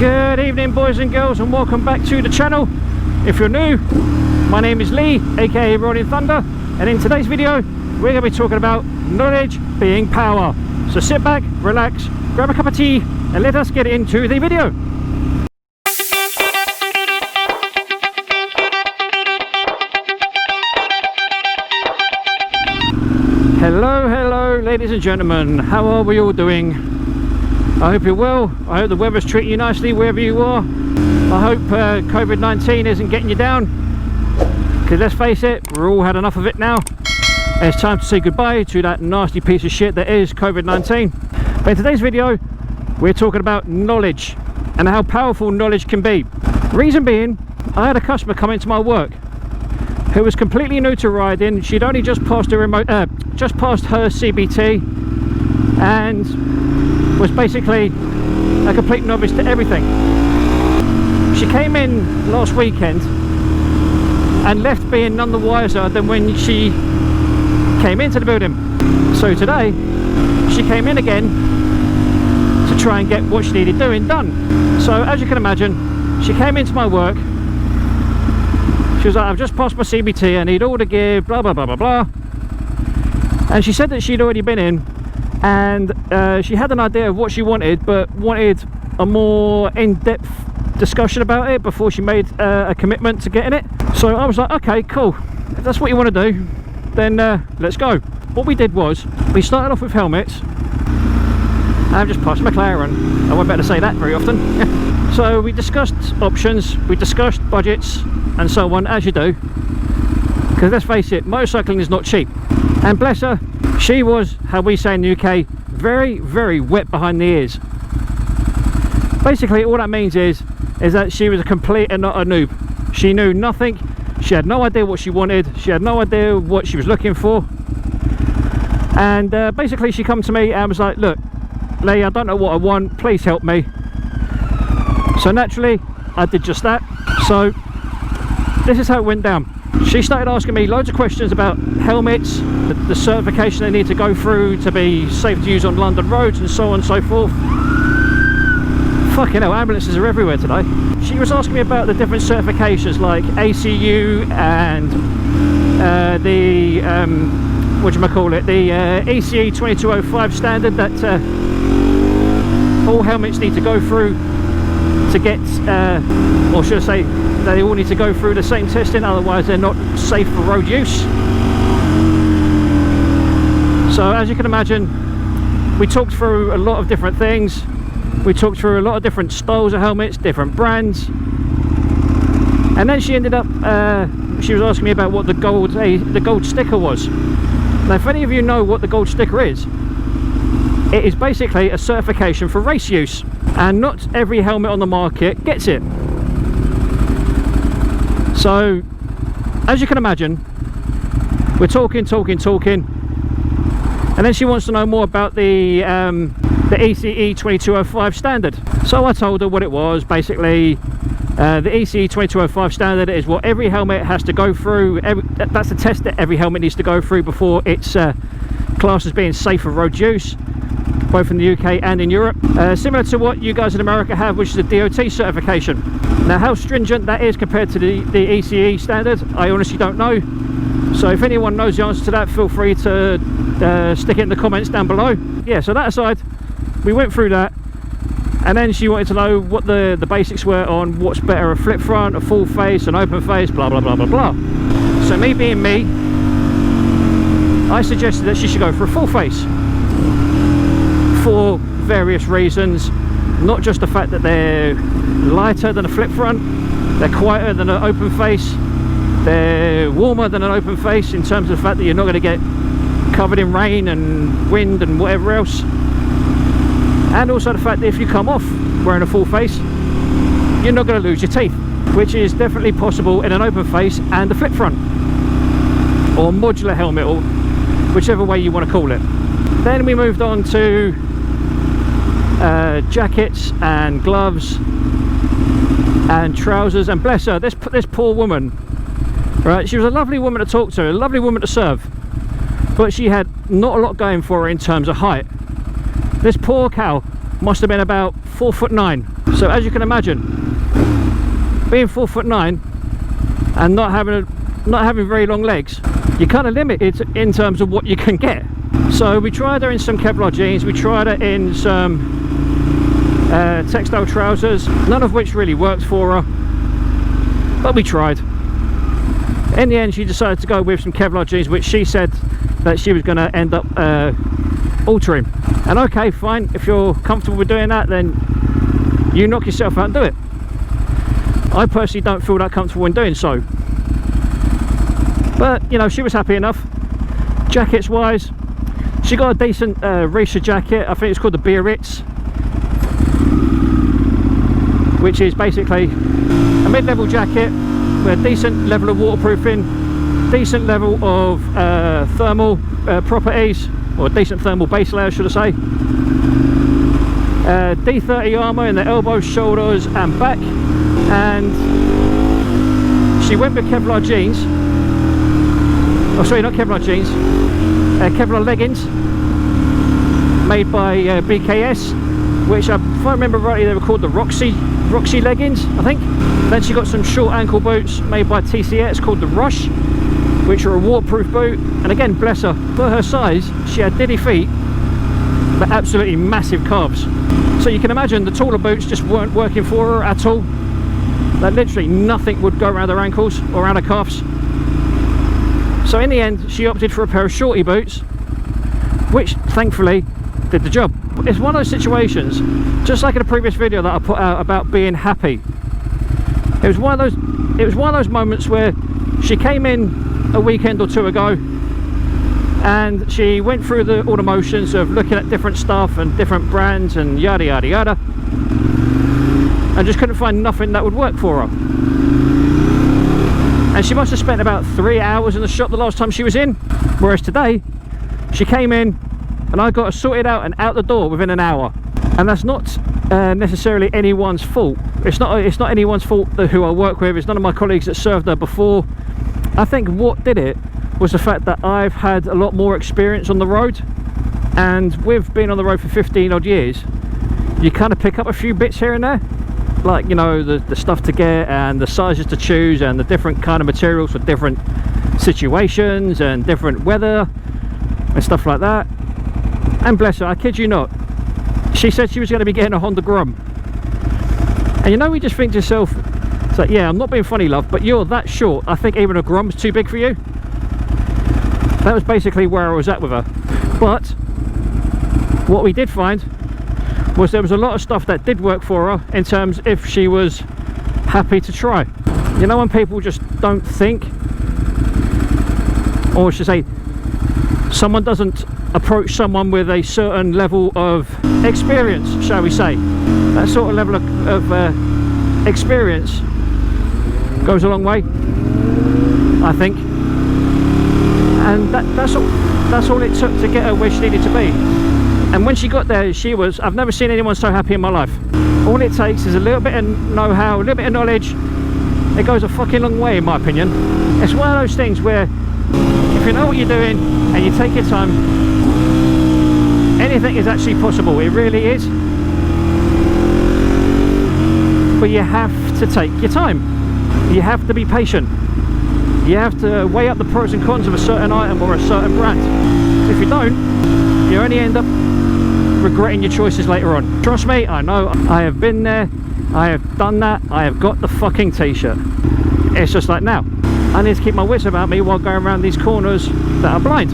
Good evening, boys and girls, and welcome back to the channel. If you're new, my name is Lee, aka Rollin Thunder, and in today's video we're going to be talking about knowledge being power. So sit back, relax, grab a cup of tea, and let us get into the video. Hello ladies and gentlemen, how are we all doing? I hope you're well. I hope the weather's treating you nicely wherever you are. I hope COVID-19 isn't getting you down, because let's face it, we've all had enough of it now. It's time to say goodbye to that nasty piece of shit that is COVID-19. But in today's video we're talking about knowledge and how powerful knowledge can be. Reason being, I had a customer come into my work who was completely new to riding. She'd only just passed her CBT and was basically a complete novice to everything. She came in last weekend and left being none the wiser than when she came into the building. So today she came in again to try and get what she needed doing done. So as you can imagine, she came into my work. She was like, I've just passed my CBT, I need all the gear, blah blah blah blah blah. And she said that she'd already been in and she had an idea of what she wanted, but wanted a more in-depth discussion about it before she made a commitment to getting it. So I was like, okay, cool, if that's what you want to do, then let's go. What we did was, we started off with helmets. I've just passed McLaren, I won't better say that very often. So we discussed options, we discussed budgets and so on, as you do, because let's face it, motorcycling is not cheap. And bless her, she was, how we say in the UK, very wet behind the ears. Basically all that means is that she was a complete and not a noob. She knew nothing, she had no idea what she wanted, she had no idea what she was looking for. And basically she come to me and was like, look Lee, I don't know what I want, please help me. So naturally I did just that. So this is how it went down. She started asking me loads of questions about helmets, the certification they need to go through to be safe to use on London roads, and so on and so forth. Fucking hell, ambulances are everywhere today. She was asking me about the different certifications like ACU and the ECE 2205 standard that all helmets need to go through to get, or should I say, they all need to go through the same testing, otherwise they're not safe for road use. So as you can imagine, we talked through a lot of different things. We talked through a lot of different styles of helmets, different brands, and then she ended up she was asking me about what the gold sticker was. Now if any of you know what the gold sticker is, it is basically a certification for race use, and not every helmet on the market gets it. So as you can imagine, we're talking, and then she wants to know more about the ECE 2205 standard. So I told her what it was. Basically the ECE 2205 standard is what every helmet has to go through. That's the test that every helmet needs to go through before it's classed as being safe for road use, both in the UK and in Europe. Similar to what you guys in America have, which is a DOT certification. Now how stringent that is compared to the ECE standard, I honestly don't know. So if anyone knows the answer to that, feel free to stick it in the comments down below. Yeah, so that aside, we went through that, and then she wanted to know what the basics were on what's better, a flip front, a full face, an open face, blah blah blah blah blah. So me being me, I suggested that she should go for a full face for various reasons. Not just the fact that they're lighter than a flip front, they're quieter than an open face, they're warmer than an open face in terms of the fact that you're not going to get covered in rain and wind and whatever else, and also the fact that if you come off wearing a full face, you're not going to lose your teeth, which is definitely possible in an open face and a flip front or modular helmet, or whichever way you want to call it. Then we moved on to jackets and gloves and trousers, and bless her, this poor woman, right, she was a lovely woman to talk to, a lovely woman to serve, but she had not a lot going for her in terms of height. This poor cow must have been about 4'9". So as you can imagine, being 4'9" and not having very long legs, you're kind of limited in terms of what you can get. So we tried her in some Kevlar jeans, we tried her in some textile trousers, none of which really worked for her, but we tried. In the end, she decided to go with some Kevlar jeans, which she said that she was going to end up altering. And okay, fine, if you're comfortable with doing that, then you knock yourself out and do it. I personally don't feel that comfortable in doing so, but you know, she was happy enough. Jackets wise, she got a decent racer jacket. I think it's called the Biarritz, which is basically a mid-level jacket with a decent level of waterproofing, decent level of thermal properties, or decent thermal base layer, should I say. D30 armour in the elbows, shoulders and back, and she went with Kevlar jeans. Oh sorry, not Kevlar jeans, Kevlar leggings made by BKS, which if I remember rightly they were called the Roxy leggings, I think. Then she got some short ankle boots made by TCS called the Rush, which are a waterproof boot. And again, bless her, for her size, she had diddy feet but absolutely massive calves. So you can imagine the taller boots just weren't working for her at all. Like literally nothing would go around her ankles or around her calves. So in the end, she opted for a pair of shorty boots, which thankfully did the job. It's one of those situations, just like in a previous video that I put out about being happy. It was one of those moments where she came in a weekend or two ago and she went through all the motions of looking at different stuff and different brands and yada yada yada, and just couldn't find nothing that would work for her. And she must have spent about 3 hours in the shop the last time she was in, whereas today she came in and I got her sorted out and out the door within an hour. And that's not necessarily anyone's fault. It's not anyone's fault who I work with. It's none of my colleagues that served her before. I think what did it was the fact that I've had a lot more experience on the road, and with being on the road for 15 odd years, you kind of pick up a few bits here and there, like, you know, the stuff to get and the sizes to choose and the different kind of materials for different situations and different weather and stuff like that. And bless her, I kid you not, she said she was going to be getting a Honda Grum. And you know, you just think to yourself, it's like, yeah, I'm not being funny, love, but you're that short, I think even a Grum's too big for you. That was basically where I was at with her. But what we did find was there was a lot of stuff that did work for her, in terms if she was happy to try. You know, when people just don't think, or I should say, someone doesn't approach someone with a certain level of experience, shall we say. That sort of level of experience goes a long way, I think. And that's all it took to get her where she needed to be. And when she got there, I've never seen anyone so happy in my life. All it takes is a little bit of know-how, a little bit of knowledge. It goes a fucking long way, in my opinion. It's one of those things where if you know what you're doing and you take your time, anything is actually possible. It really is. But you have to take your time. You have to be patient. You have to weigh up the pros and cons of a certain item or a certain brand. If you don't, you only end up regretting your choices later on. Trust me, I know, I have been there, I have done that, I have got the fucking t-shirt. It's just like, now I need to keep my wits about me while going around these corners that are blind.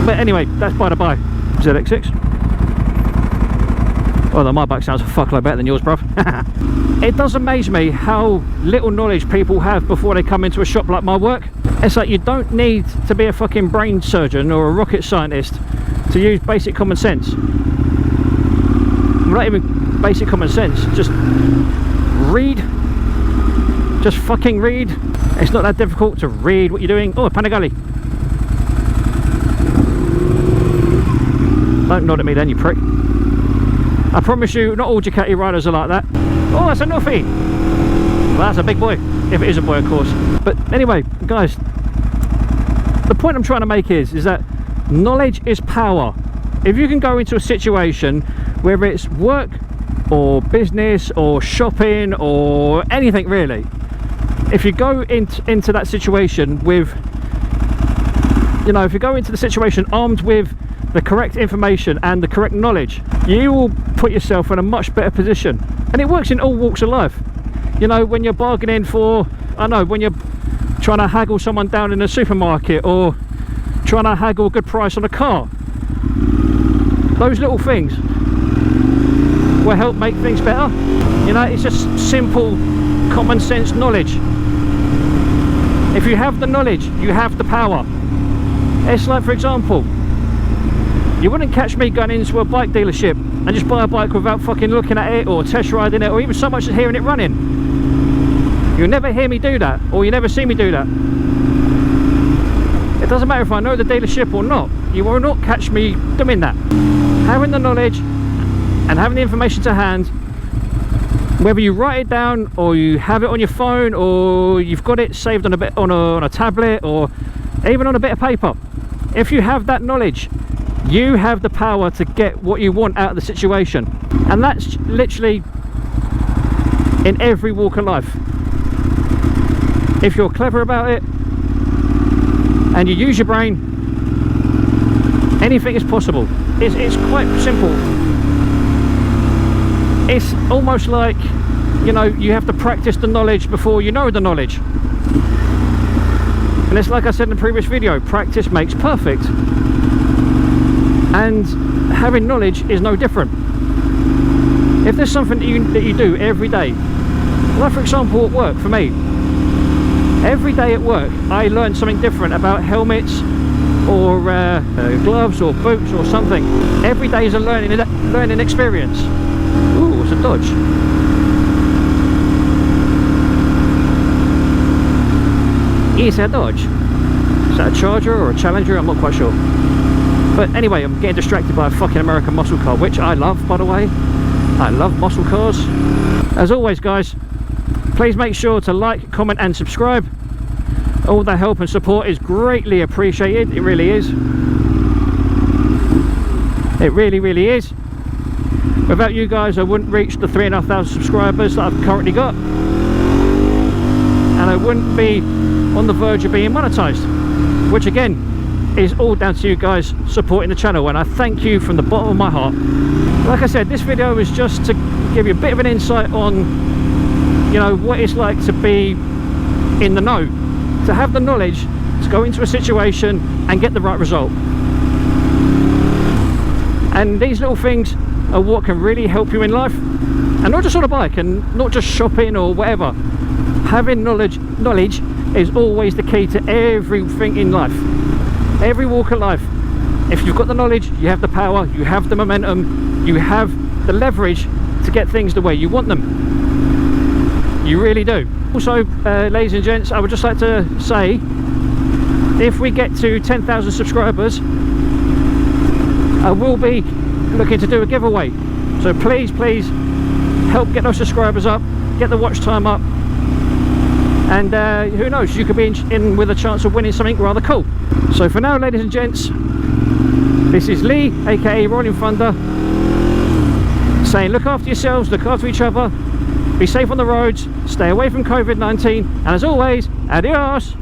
But anyway, that's by the by. ZX6. Well, my bike sounds a fuckload better than yours, bruv. It does amaze me how little knowledge people have before they come into a shop like my work. It's like you don't need to be a fucking brain surgeon or a rocket scientist to use basic common sense. Not even basic common sense, just read. Just fucking read. It's not that difficult to read what you're doing. Oh, a Panigale. Don't nod at me then, you prick. I promise you, not all Ducati riders are like that. Oh, that's a Nuffy. Well, that's a big boy, if it is a boy, of course. But anyway, guys, the point I'm trying to make is that knowledge is power. If you can go into a situation, whether it's work or business or shopping or anything really, if you go into that situation with, you know, if you go into the situation armed with the correct information and the correct knowledge, you will put yourself in a much better position. And it works in all walks of life. You know, when you're bargaining for, I know, when you're trying to haggle someone down in a supermarket, or trying to haggle a good price on a car, those little things will help make things better. You know, it's just simple common sense knowledge. If you have the knowledge, you have the power. It's like, for example, you wouldn't catch me going into a bike dealership and just buy a bike without fucking looking at it or test riding it, or even so much as hearing it running. You'll never hear me do that, or you never see me do that. It doesn't matter if I know the dealership or not, you will not catch me doing that. Having the knowledge and having the information to hand, whether you write it down or you have it on your phone, or you've got it saved on a tablet, or even on a bit of paper, if you have that knowledge, you have the power to get what you want out of the situation. And that's literally in every walk of life. If you're clever about it and you use your brain, anything is possible. It's quite simple. It's almost like, you know, you have to practice the knowledge before you know the knowledge. And it's like I said in the previous video, practice makes perfect. And having knowledge is no different. If there's something that you do every day, like for example at work, for me, every day at work I learn something different about helmets or gloves or boots or something. Every day is a learning experience. Ooh, it's a Dodge. It's a Dodge. Is that a Charger or a Challenger? I'm not quite sure. But anyway, I'm getting distracted by a fucking American muscle car, which I love, by the way. I love muscle cars. As always, guys, please make sure to like, comment and subscribe. All the help and support is greatly appreciated. It really is. It really, really is. Without you guys, I wouldn't reach the 3,500 subscribers that I've currently got. And I wouldn't be on the verge of being monetized, which again is all down to you guys supporting the channel, and I thank you from the bottom of my heart. Like I said, this video is just to give you a bit of an insight on, you know, what it's like to be in the know, to have the knowledge to go into a situation and get the right result. And these little things are what can really help you in life, and not just on a bike and not just shopping or whatever. Having knowledge is always the key to everything in life, every walk of life. If you've got the knowledge, you have the power, you have the momentum, you have the leverage to get things the way you want them. You really do. Also, ladies and gents, I would just like to say, if we get to 10,000 subscribers, I will be looking to do a giveaway. So please help get those subscribers up, get the watch time up, and who knows, you could be in with a chance of winning something rather cool. So for now, ladies and gents, this is Lee, aka Rollin Thunder, saying look after yourselves, look after each other, be safe on the roads, stay away from COVID-19, and as always, adios.